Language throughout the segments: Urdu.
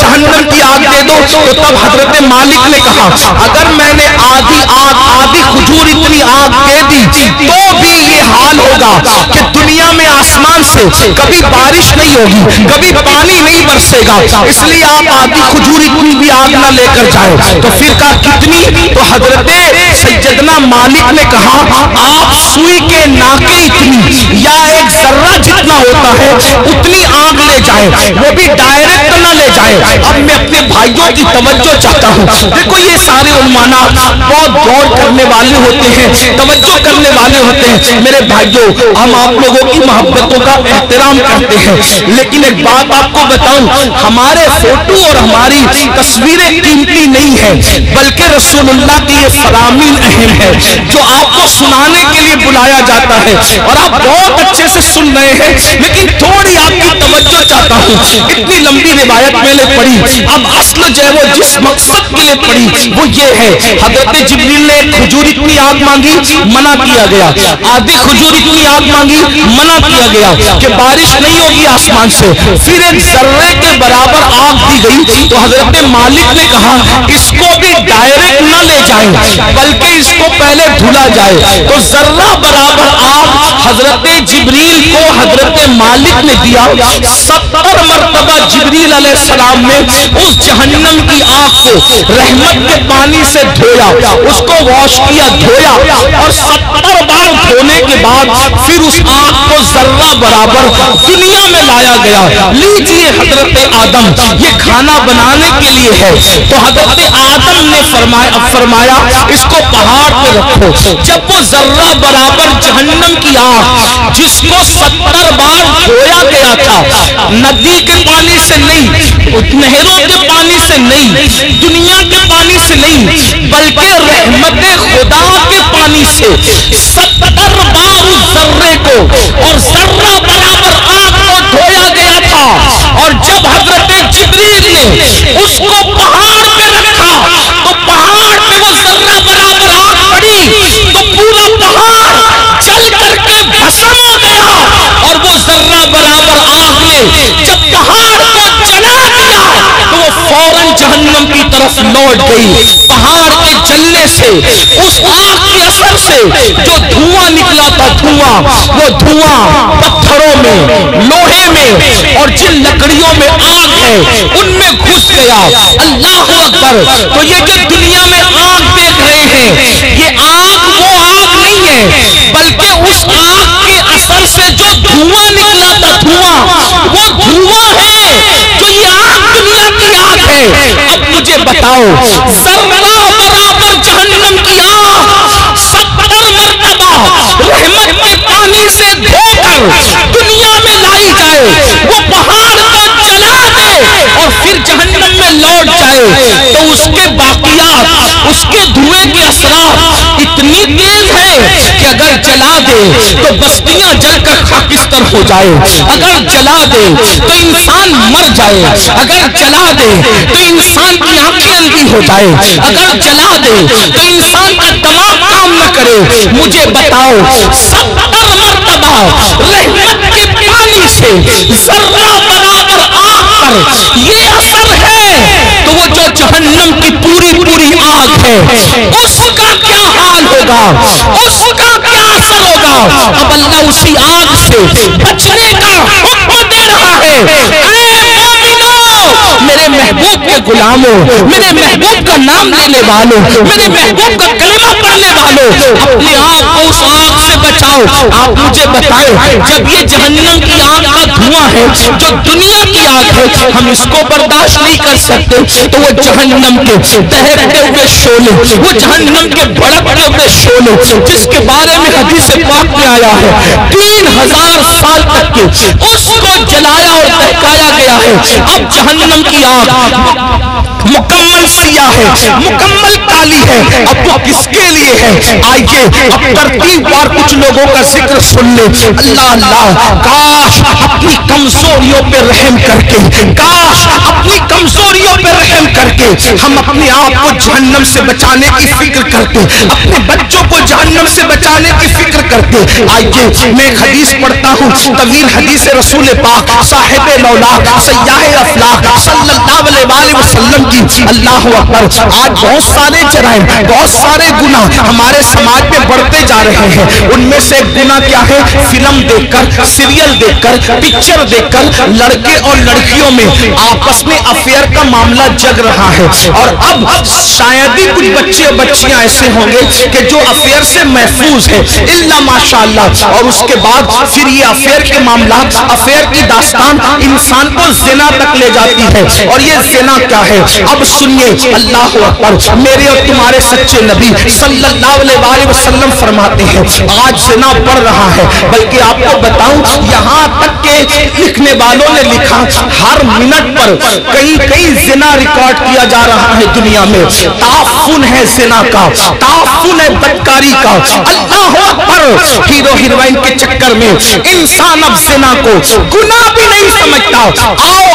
جہنم کی آگ دے دو، تو تب حضرت مالک نے کہا اگر میں نے آدھی کھجور اتنی آگ دے دی تو بھی یہ حال ہوگا کہ دنیا میں آسمان سے کبھی بارش نہیں ہوگی، کبھی پانی نہیں برسے گا، اس لیے آپ آدھی کھجور اتنی بھی آگ نہ لے کر جائیں۔ تو پھر کہا کتنی؟ تو حضرت سیدنا مالک نے کہا آپ سوئی کے ناکے اتنی یا ایک ذرہ جتنا ہوتا ہے اتنی آگ لے جائیں، وہ بھی ڈائریکٹ نہ لے جائیں۔ اب میں اپنے بھائیوں کی توجہ چاہتا ہوں، دیکھو یہ سارے عنوانات بہت غور کرنے والے ہوتے ہیں، توجہ کرنے والے ہوتے ہیں۔ میرے بھائیوں ہم آپ لوگوں کی محبتوں کا احترام کرتے ہیں، لیکن ایک بات آپ کو بتاؤں، ہمارے فوٹو اور ہماری تصویریں قیمتی نہیں ہیں، بلکہ رسول اللہ کی یہ فرامین اہم ہے جو آپ کو سنانے کے لیے بلایا جاتا ہے، اور آپ بہت اچھے سے سن رہے ہیں، لیکن تھوڑی آپ کی توجہ چاہتا ہوں۔ اتنی لمبی روایت میں نے پڑھی، اب اصل جو ہے وہ جس مقصد کے لیے پڑھی وہ یہ ہے، حضرت جبریل نے کھجور اتنی آگ مانگی، منع کیا گیا، آدھی کھجور اتنی آگ مانگی، منع کیا گیا کہ بارش نہیں ہوگی آسمان سے، پھر ایک ذرے کے برابر آگ دی گئی، تو حضرت مالک نے کہا اس کو بھی ڈائریکٹ نہ لے جائیں بلکہ اس کو پہلے دھلا جائے۔ تو ذرہ برابر آگ حضرت جبریل کو حضرت مالک نے دیا، 70 مرتبہ جبریل علیہ السلام نے اس جہنم کی آگ کو رحمت کے پانی سے دھویا، اس کو واش کیا، دھویا، اور 70 بار دھونے کے بعد پھر اس آگ کو ذرہ برابر دنیا میں لایا گیا۔ لیجئے حضرت آدم، یہ کھانا بنانے کے لیے ہے، تو حضرت آدم نے فرمایا اس کو پہاڑ پہ رکھو۔ جب وہ ذرہ برابر جہنم کی آگ جس کو 70 بار دھویا گیا تھا، ندی کے پانی سے نہیں، نہروں کے پانی سے نہیں، دنیا کے پانی سے نہیں، بلکہ رحمت خدا کے پانی سے 70 بار اس ذرے کو اور ذرہ برابر آگ کو دھویا گیا تھا، اور جب حضرت جبریل نے اس کو پہاڑ پہ رکھا تو پہاڑ پہ وہ ذرہ برابر آگ پڑی تو پورا پہاڑ جل کر کے بھسم ہو گیا، اور وہ ذرہ برابر آگ نے جب پہاڑ کو جلا دیا تو وہ فوراً جہنم کی طرف لوٹ گئی۔ پہاڑ کے جلنے سے، اس آگ کے اثر سے جو دھواں نکلا تھا، وہ دھواں پتھروں میں، لوہے میں، اور جن لکڑیوں میں آگ ہے ان میں گھس گیا۔ اللہ اکبر! تو یہ جو دنیا میں آگ دیکھ رہے ہیں، یہ آگ وہ آگ نہیں ہے، بلکہ اس آگ کے اثر سے جو دھواں نکلا تھا، وہ دھواں ہے جو یہ آگ دنیا کی آگ ہے۔ اب مجھے بتاؤ، ذرہ برابر جہنم کی آگ 70 مرتبہ رحمت کے پانی سے دھو کر دنیا میں لائی جائے، وہ پہاڑ کو جلا دے اور پھر جہنم میں لوٹ جائے، تو اس کے باقیات، اس کے دھوئے کے اثرات اتنی تیز ہے کہ اگر جلا دے تو بستیاں جل کر خاکستر ہو جائے، اگر جلا دے تو انسان مر جائے، اگر جلا دے تو انسان کی آنکھیں اندھی ہو جائے، اگر جلا دے تو انسان کا دماغ کام نہ کرے۔ مجھے بتاؤ، 70 مرتبہ رحمت کے پانی سے ذرہ برابر آگ پر یہ اثر ہے، تو وہ جو جہنم کی پوری آگ ہے اس کا کیا حال ہوگا، اس کا کیا اثر ہوگا؟ اب اللہ اسی آگ سے بچنے کا حکم دے رہا ہے۔ اے مومنو، میرے محبوب کے غلاموں، میرے محبوب کا نام لینے والوں، میرے محبوب کا کلمہ پڑھنے والوں، اپنے آپ کو اس آگ سے بچاؤ۔ آپ مجھے بتائیں، جب یہ جہنم کی آگ کا دھواں ہے جو دنیا کی آگ ہے، ہم اس کو برداشت نہیں کر سکتے، تو وہ جہنم کے دہتے ہوئے شعلے، وہ جہنم کے بھڑکتے ہوئے شعلے جس کے بارے میں حدیث پاک میں آیا ہے 3000 سال تک کے اس کو جلایا اور دہکایا گیا ہے۔ اب جہنم کی آگ مکمل سیاہ کیا ہے؟ مکمل کالی ہے. اب وہ کس کے لیے ہے؟ آئیے اب ترتیب بار کچھ لوگوں کا ذکر سن لیں. اللہ اللہ، کاش اپنی کمزوریوں پہ رحم کر کے، کاش اپنی کمزوریوں پہ رحم کر کے ہم اپنے آپ کو جہنم سے بچانے کی فکر کرتے، اپنے بچوں کو جہنم سے بچانے کی فکر کرتے. آئیے میں ایک حدیث پڑھتا ہوں، طویل حدیث رسول پاک صاحب لولاک سیاح افلاق صلی اللہ علیہ وسلم کی. اللہ اکبر. آج بہت سارے جرائم، بہت سارے گناہ ہمارے سماج میں بڑھتے جا رہے ہیں. ان میں سے ایک گناہ کیا ہے؟ فلم دیکھ کر، سیریل دیکھ کر، پکچر دیکھ کر لڑکے اور لڑکیوں میں آپس میں افیئر کا معاملہ جگ رہا ہے. اور اب شاید ہی کچھ بچے اور بچیاں ایسے ہوں گے کہ جو افیئر سے محفوظ ہے، الا ماشاءاللہ. اور اس کے بعد پھر یہ افیئر کے معاملات، افیئر کی داستان انسان کو زنا تک لے جاتی ہے. اور یہ زنا کیا ہے؟ اب سنیے، اللہ اکبر. میرے اور تمہارے سچے نبی صلی اللہ علیہ وسلم فرماتے ہیں آج زنا بڑھ رہا ہے. بلکہ آپ کو بتاؤں، یہاں تک کہ لکھنے والوں نے لکھا ہر منٹ پر کئی زنا ریکارڈ کیا جا رہا ہے دنیا میں. تعفن ہے زنا کا، تعفن ہے بدکاری کا. اللہ اکبر. ہیرو ہیروئن کے چکر میں انسان اب زنا کو گناہ بھی نہیں سمجھتا. آؤ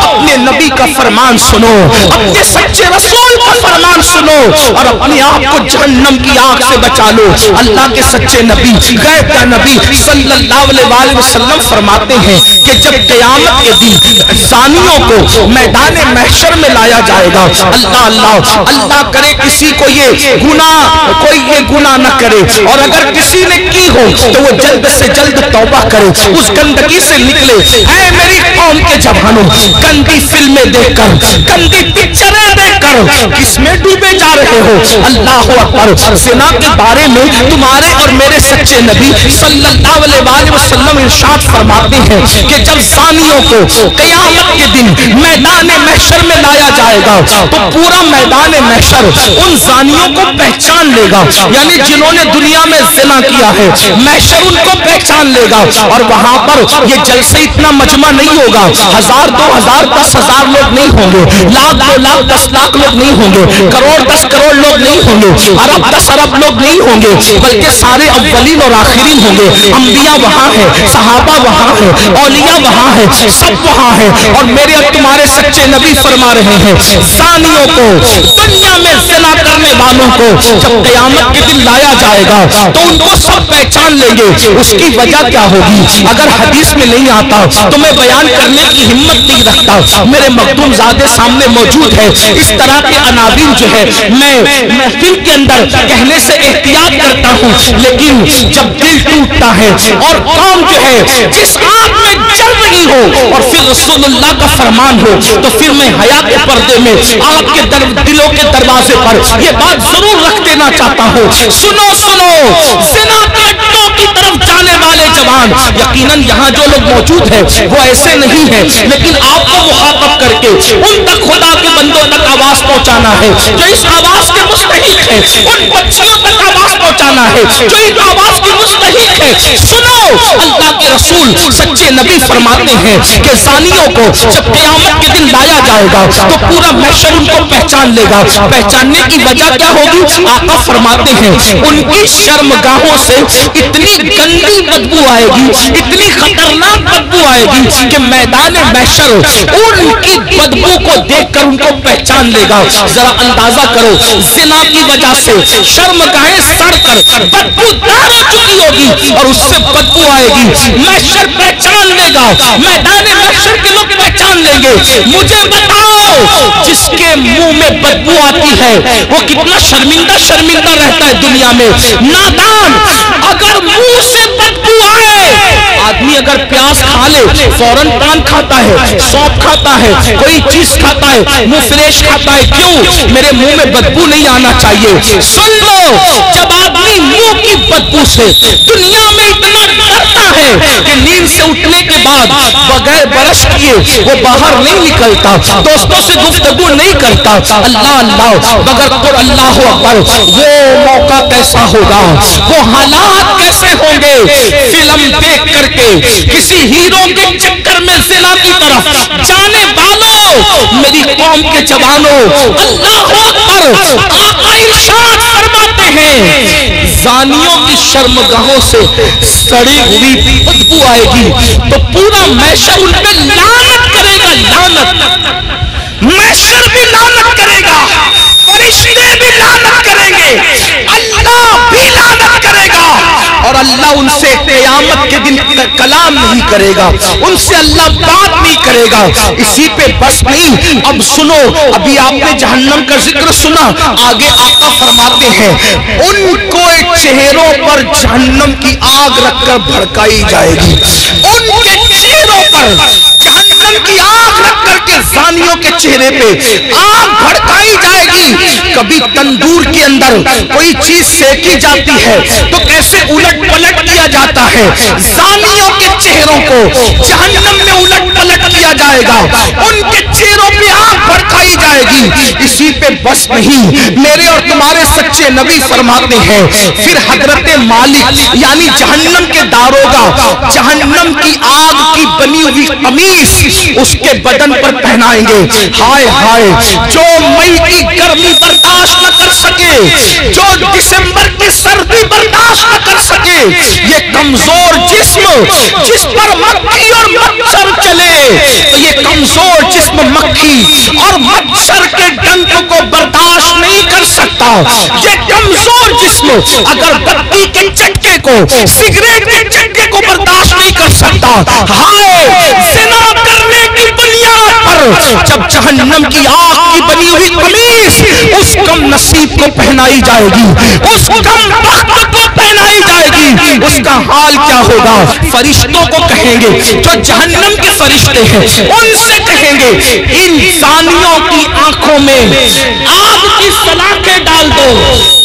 اپنے نبی کا فرمان سنو، اپنے سچے رسول کا فرمان سنو اور اپنے آپ کو جہنم کی آگ سے بچا لو. اللہ کے سچے نبی، غیب کا نبی صلی اللہ علیہ وسلم فرماتے ہیں کہ جب قیامت کے دن زانیوں کو میدان محشر میں لایا جائے گا. اللہ اللہ، اللہ کرے کسی کو یہ گناہ نہ کرے، اور اگر کسی نے کی ہو تو وہ جلد سے جلد توبہ کرے، اس گندگی سے نکلے. اے میری قوم کے جوانوں، گندی فلمیں دیکھ کر، گندی پکچریں دیکھ کر کس میں ڈوبے جا رہے ہو؟ اللہ اکبر. زنا کے بارے میں تمہارے اور میرے سچے نبی صلی اللہ علیہ وسلم ارشاد فرماتے ہیں کہ جب زانیوں کو قیامت کے دن میدان محشر میں لایا جائے گا تو پورا میدان محشر ان زانیوں کو پہچان لے گا. یعنی جنہوں نے دنیا میں زنا کیا ہے، محشر ان کو پہچان لے گا. اور وہاں پر یہ جلسے اتنا مجمع نہیں ہوگا، 1000 2000 10,000 لوگ نہیں ہوں گے، لاکھ 2 لاکھ 10 لاکھ لوگ نہیں ہوں گے، کروڑ 10 کروڑ لوگ نہیں ہوں گے، ارب 10 ارب لوگ نہیں ہوں گے، بلکہ سارے اولین اور آخرین ہوں گے. انبیاء وہاں ہیں، صحابہ وہاں ہیں، اولیاء وہاں ہیں، سب وہاں ہیں. اور میرے اور تمہارے سچے نبی فرما رہے ہیں زانیوں کو، دنیا میں زنا کرنے والوں کو جب قیامت کے دن لایا جائے گا تو ان کو سب پہچان لیں گے. اس کی وجہ کیا ہوگی؟ اگر حدیث میں نہیں آتا تو میں بیان کرنے کی ہمت نہیں رکھتا. میرے مخدوم زادے سامنے موجود ہے. اس طرح کے عناوین جو ہے میں محفل کے اندر کہنے سے احتیاط کرتا ہوں، لیکن جب دل ٹوٹتا ہے اور قوم جو ہے جس آگ میں جل رہی ہو اور پھر رسول اللہ کا فرمان ہو، تو پھر میں حیا کے پردے میں آپ کے دلوں کے دروازے پر یہ بات ضرور رکھ دینا چاہتا ہوں. سنو زنا کے اڈوں کی طرف جانے والے جوان، یقیناً یہاں جو لوگ موجود ہیں وہ ایسے نہیں ہیں، لیکن آپ کو مخاطب کر کے ان تک خدا کے بندوں تک آواز پہنچانا ہے جو اس آواز کے مستحق ہیں. ان بچیوں تک آواز پہنچانا ہے جو اس آواز کے مستحق ہے. سنو، اللہ کے رسول سچے نبی فرماتے ہیں کہ زانیوں کو جب قیامت کے دن لایا جائے گا تو پورا محشر ان کو پہچان لے گا. پہچاننے کی وجہ کیا ہوگی؟ آقا فرماتے ہیں ان کی شرمگاہوں سے اتنی گندی بدبو آئے گی، اتنی خطرناک بدبو آئے گی کہ میدان محشر ان کی بدبو کو دیکھ کر ان کو پہچان لے گا. ذرا اندازہ کرو، زنا کی وجہ سے شرمگاہیں سڑ کر بدبو دار ہو چکی ہوگی اور اس سے بدبو آئے گی. محشر پہچان لے گا، میدان محشر کے لوگ پہچان لیں گے. مجھے بتاؤ، جس کے منہ میں بدبو آتی ہے وہ کتنا شرمندہ رہتا ہے دنیا میں. نادان، اگر منہ سے بدبو آئے، آدمی اگر پیاز کھا لے فوراً پان کھاتا ہے، سونپ کھاتا ہے، کوئی چیز کھاتا ہے، منہ فریش کھاتا ہے. کیوں؟ میرے منہ میں بدبو نہیں آنا چاہیے. سن لو، جب آدمی منہ کی بدبو سے دنیا میں اتنا ڈرتا ہے کہ نیند سے اٹھنے کے بعد بغیر برش کیے وہ باہر نہیں نکلتا، دوستوں سے گفتگو نہیں کرتا. اللہ اللہ، مگر اللہ اکبر، وہ موقع کیسا ہوگا، وہ حالات کیسے ہوں گے؟ فلم دیکھ کر کے کسی ہیرو کے چکر میں زنا کی طرف جانے والوں میری قوم کے جوانوں، اللہ اکبر، آقا ارشاد فرماتے ہیں زانیوں کی شرمگاہوں سے سڑی ہوئی بدبو آئے گی تو پورا محشر ان پہ لعنت کرے گا، لعنت، محشر بھی لعنت کرے گا، فرشتے بھی لعنت کریں گے، اللہ بھی لعنت کرے گا، اور اللہ ان سے قیامت کے دن کلام نہیں کرے گا، ان سے اللہ بات نہیں کرے گا۔ اسی پہ بس نہیں، اب سنو، ابھی آپ نے جہنم کا ذکر سنا، آگے آقا فرماتے ہیں ان کو چہروں پر جہنم کی آگ رکھ کر بھڑکائی جائے گی، ان کے چہروں پر جہنم کی آگ رکھ کر کے زانیوں کے چہرے پہ آگ بھڑکائی جائے گی۔ کبھی تندور کے اندر کوئی چیز سینکی جاتی ہے تو کیسے الٹ پلٹ کیا جاتا ہے، زانیوں کے چہروں کو جہنم میں الٹ پلٹ کیا جائے گا، ان کے چہروں پہ آگ بھڑکائی جائے گی۔ اسی پہ بس نہیں، میرے اور تمہارے سچے نبی فرماتے ہیں پھر حضرت مالک یعنی جہنم کے داروغہ جہنم کی آگ کی بنی ہوئی قمیص اس کے بدن پر پہنائیں گے۔ ہائے ہائے، جو مئی کی گرمی برداشت نہ کر سکے، جو دسمبر کی سردی برداشت نہ کر سکے، یہ کمزور جسم جس پر مکھی اور مچھر چلے، تو یہ کمزور جسم مکھی اور مچھر کے ڈنک کو برداشت نہیں کر سکتا۔ یہ کمزور جسم اگر بتی کے چٹکے کو، سگریٹ کے چٹکے کو برداشت نہیں کر سکتا، ہائے زنا کرنے کی بنیاد پر جب جہنم کی آگ کی بنی ہوئی قمیص اس کم نصیب کو پہنائی جائے گی، اس کم بخت کو پہنائی جائے گی، اس کا حال کیا ہوگا؟ فرشتوں کو کہیں گے، جو جہنم کے فرشتے ہیں ان سے کہیں گے ان زانیوں کی آنکھوں میں آگ کی سلاخیں ڈال دو،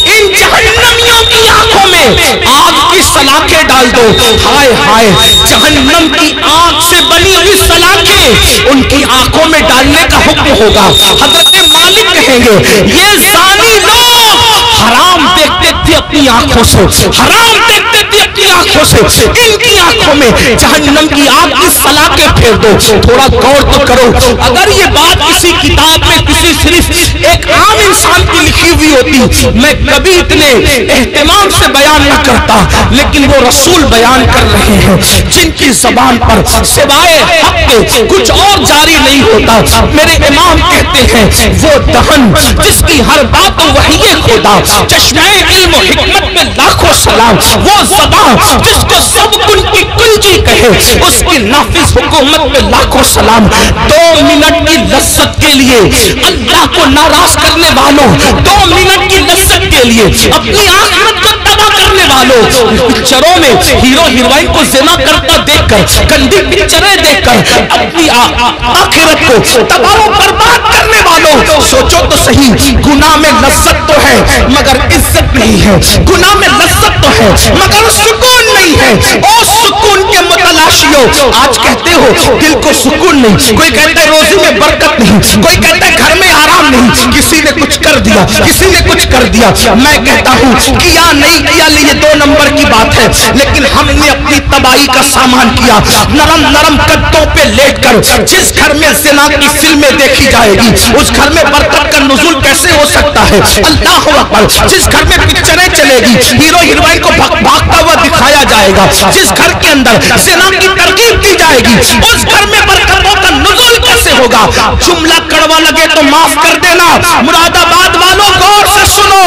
ان جہنمیوں کی آنکھوں میں آگ کی سلاخیں ڈال دو۔ ہائے ہائے، جہنم کی آگ سے بنی ہوئی سلاخیں ان کی آنکھوں میں ڈالنے کا حکم ہوگا۔ حضرت مالک کہیں گے یہ زانی لوگ حرام دیکھتے تھے اپنی آنکھوں سے، حرام دیکھتے تھے اپنی آنکھوں سے، ان کی آنکھوں میں جہنم کی آگ کی سلاخیں پھیر دو۔ تھوڑا غور تو کرو، اگر یہ بات کسی کتاب میں کسی صرف ایک عام انسان کی لکھی ہوئی ہوتی میں کبھی اتنے اہتمام سے بیان نہ کرتا، لیکن وہ رسول بیان کر رہے ہیں جن کی زبان پر سوائے حق کے کچھ اور جاری نہیں ہوتا۔ میرے امام کہتے ہیں وہ دہن جس کی ہر بات وحی خدا، چشمہ علم و حکمت میں لاکھوں سلام، وہ زبان جس کو سب کن کی کنجی کہے اس کی نافذ حکومت میں لاکھوں سلام۔ 2 منٹ کی لذت کے لیے اللہ کو ناراض کرنے والوں، 2 منٹ کی لذت کے لیے اپنی آخرت کو تباہ کرنے والوں، پکچروں میں ہیرو ہیروئن کو زنا کرتا دیکھ کر، گندی پکچریں دیکھ کر اپنی آخرت کو تباہ و برباد کرنے والوں، سوچو تو صحیح، گناہ میں لذت تو ہے مگر عزت نہیں ہے، گناہ میں لذت تو ہے مگر سکون نہیں ہے۔ او سکون کے متلاشیوں، آج کہتے ہو دل کو سکون نہیں، کوئی کہتا ہے روزی میں برکت نہیں، کوئی کہتا ہے گھر میں آرام نہیں، کسی نے کچھ کر دیا، کسی نے کچھ کر دیا۔ میں کہتا ہوں کیا نہیں کیا یہ 2 نمبر کی بات ہے، لیکن ہم نے اپنی تباہی کا سامان کیا۔ نرم نرم گدوں پہ لیٹ کر جس گھر میں زنا کی فلمیں دیکھی جائے گی اس گھر میں برکت کا نزول کیسے ہو سکتا ہے؟ اللہ اکبر، جس گھر میں پکچریں چلے گی، ہیرو ہیروئن کو بھاگتا ہوا دکھایا جائے گا، جس گھر کے اندر زنا کی ترغیب دی جائے گی اس گھر میں برکتوں کا نزول کیسے ہوگا؟ جملہ کڑوا لگے تو معاف کر دینا، مراد آباد والوں غور سے سنو،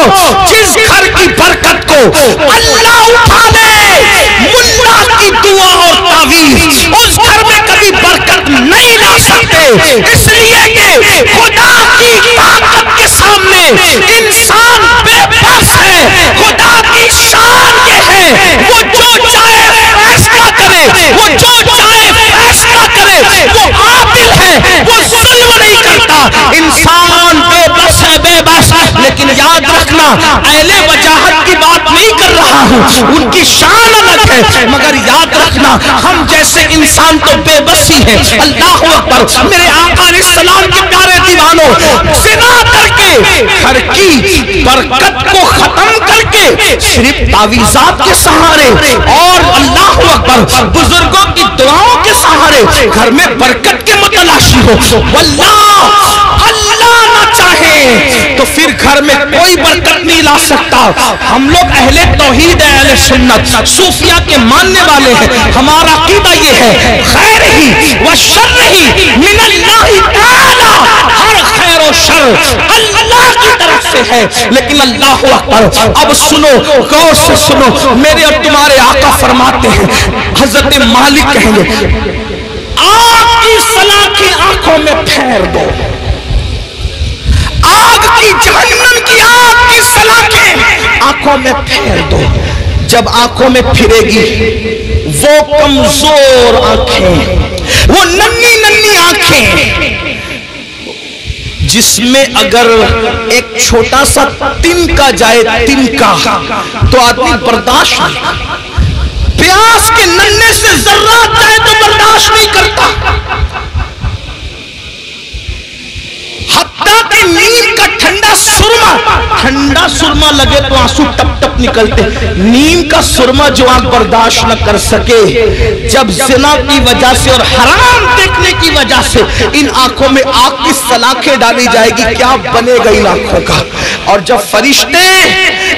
جس گھر کی برکت کو اللہ اٹھا لے ملا کی دعا اور تعویذ اس گھر میں کبھی برکت نہیں لا سکتے، اس لیے کہ خدا کی طاقت کے سامنے انسان بے بس ہے۔ خدا کی شان یہ ہے وہ جو چاہے فیصلہ کرے، وہ جو چاہے فیصلہ کرے، وہ عادل ہے، وہ ظلم نہیں کرتا۔ انسان بے بس ہے، بے بس، لیکن یاد رکھنا اہل وجاہت کی بات نہیں کر رہا ہوں، ان کی شان الگ ہے، مگر یاد رکھنا ہم جیسے انسان تو بے بس ہی ہیں۔ اللہ اکبر، میرے آقا علیہ السلام کے پیارے دیوانوں، زنا کر کے گھر کی برکت کو ختم کر کے گے صرف تعویذات کے سہارے اور اللہ اکبر بزرگوں کی دعاؤں کے سہارے گھر میں برکت کے متلاشی ہو، واللہ اللہ نہ چاہے تو پھر گھر میں کوئی برکت نہیں لا سکتا۔ ہم لوگ اہل توحید ہیں، اہل سنت صوفیہ کے ماننے والے ہیں، ہمارا عقیدہ یہ ہے خیر ہی و شر ہی من اللہ تعالی، ہر خیر و شر اللہ کی طرف سے ہے۔ لیکن اللہ اکبر، اب سنو غور سے سنو، میرے اور تمہارے آقا فرماتے ہیں، حضرت مالک کہیں گے آگ کی سلاخیں آنکھوں میں پھیر دو، آگ کی جہنم کی آگ کی سلاخیں آنکھوں میں پھیر دو۔ جب آنکھوں میں پھرے گی وہ کمزور آنکھیں، وہ ننھی ننھی آنکھیں جس میں اگر ایک چھوٹا سا تنکا جائے، تنکا تو آدمی برداشت نہیں، پیاس کے ننھے سے ذرات جائے تو برداشت نہیں کرتا، حتیٰ کہ نیم کا ٹھنڈا سرما لگے تو آنسو ٹپ ٹپ نکلتے، نیم کا سرما جو آنکھ برداشت نہ کر سکے، جب زنا کی وجہ سے اور حرام دیکھنے کی وجہ سے ان آنکھوں میں آگ کی سلاخیں ڈالی جائے گی، کیا بنے گا ان آنکھوں کا؟ اور جب فرشتے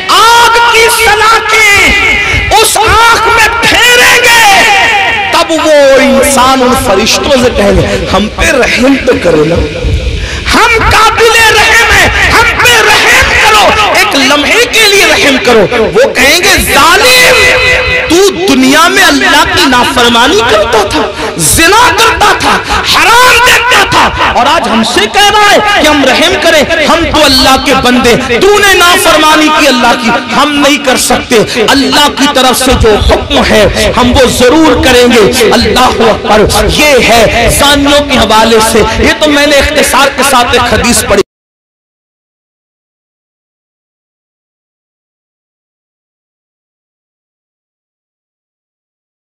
آگ کی سلاخیں اس آنکھ میں پھیریں گے تب وہ انسان ان فرشتوں سے کہیں گے ہم پہ رحم تو کرو نا، ہم قابل رحم ہیں، ہم پہ رحم کرو، ایک لمحے کے لیے رحم کرو۔ وہ کہیں گے ظالم، تو دنیا میں اللہ کی نافرمانی کرتا تھا، زنا کرتا تھا، حرام دیکھتا تھا، اور آج ہم سے کہہ رہا ہے کہ ہم رحم کریں، ہم تو اللہ کے بندے، تو نے نافرمانی کی اللہ کی، ہم نہیں کر سکتے، اللہ کی طرف سے جو حکم ہے ہم وہ ضرور کریں گے۔ اللہ اکبر، یہ ہے زانیوں کے حوالے سے۔ یہ تو میں نے اختصار کے ساتھ ایک حدیث پڑھی۔